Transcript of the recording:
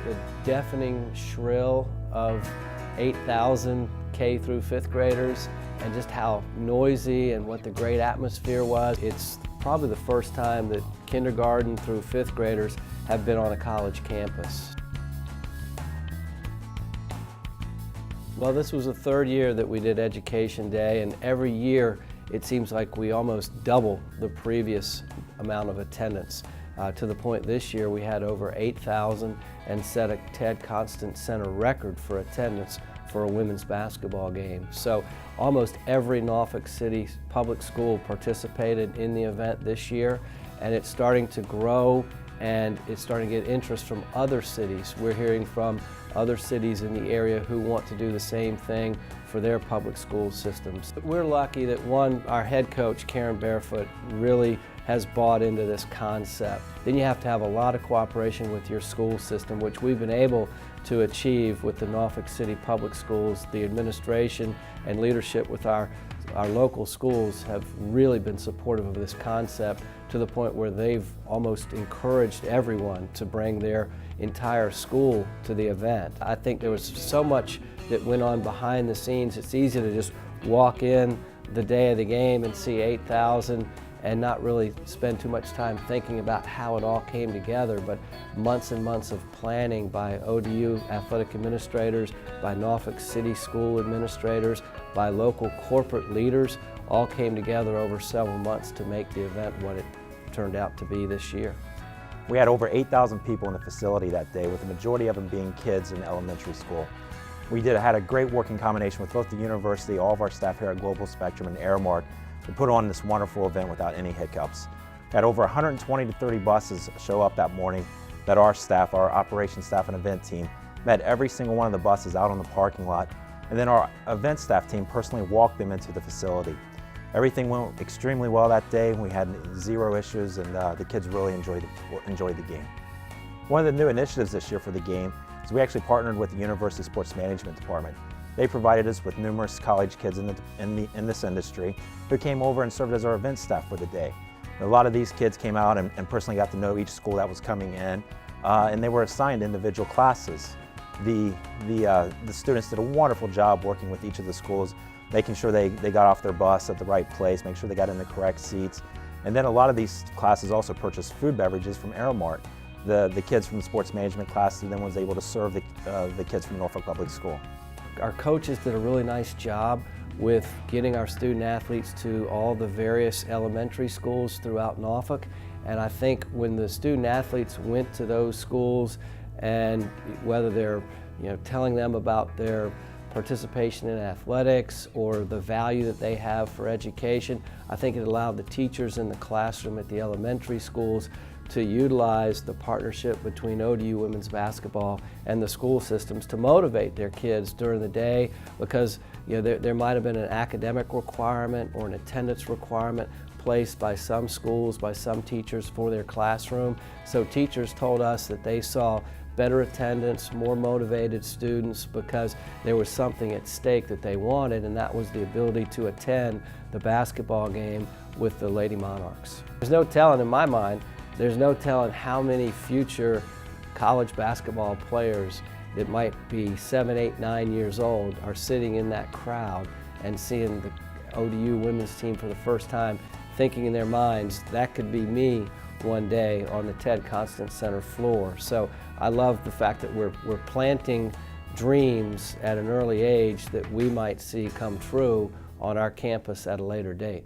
The deafening shrill of 8,000 K through 5th graders and just how noisy and what the great atmosphere was. It's probably the first time that kindergarten through 5th graders have been on a college campus. Well, this was the 3rd year that we did Education Day, and every year it seems like we almost double the previous amount of attendance. To the point this year we had over 8,000 and set a Ted Constant Center record for attendance for a women's basketball game. So almost every Norfolk City public school participated in the event this year, and it's starting to grow and it's starting to get interest from other cities. We're hearing from other cities in the area who want to do the same thing for their public school systems. We're lucky that our head coach, Karen Barefoot, really has bought into this concept. Then you have to have a lot of cooperation with your school system, which we've been able to achieve with the Norfolk City Public Schools. The administration and leadership with our local schools have really been supportive of this concept to the point where they've almost encouraged everyone to bring their entire school to the event. I think there was so much that went on behind the scenes. It's easy to just walk in the day of the game and see 8,000 and not really spend too much time thinking about how it all came together, but months and months of planning by ODU athletic administrators, by Norfolk City school administrators, by local corporate leaders, all came together over several months to make the event what it turned out to be this year. We had over 8,000 people in the facility that day, with the majority of them being kids in elementary school. We had a great working combination with both the university, all of our staff here at Global Spectrum, and Aramark to put on this wonderful event without any hiccups. We had over 120 to 30 buses show up that morning that our staff, our operations staff and event team, met every single one of the buses out on the parking lot, and then our event staff team personally walked them into the facility. Everything went extremely well that day. We had 0 issues, and the kids really enjoyed the game. One of the new initiatives this year for the game is we actually partnered with the University Sports Management Department. They provided us with numerous college kids in this industry who came over and served as our event staff for the day. And a lot of these kids came out and personally got to know each school that was coming in, and they were assigned individual classes. The students did a wonderful job working with each of the schools, making sure they got off their bus at the right place, make sure they got in the correct seats. And then a lot of these classes also purchased food beverages from Aramark. The kids from the sports management class then was able to serve the kids from Norfolk Public School. Our coaches did a really nice job with getting our student athletes to all the various elementary schools throughout Norfolk. And I think when the student athletes went to those schools, and whether they're telling them about their participation in athletics or the value that they have for education, I think it allowed the teachers in the classroom at the elementary schools to utilize the partnership between ODU women's basketball and the school systems to motivate their kids during the day, because there might have been an academic requirement or an attendance requirement placed by some schools, by some teachers for their classroom. So teachers told us that they saw better attendance, more motivated students, because there was something at stake that they wanted, and that was the ability to attend the basketball game with the Lady Monarchs. There's no telling, in my mind, there's no telling how many future college basketball players that might be 7, 8, 9 years old are sitting in that crowd and seeing the ODU women's team for the first time, thinking in their minds, that could be me one day on the Ted Constant Center floor. So I love the fact that we're planting dreams at an early age that we might see come true on our campus at a later date.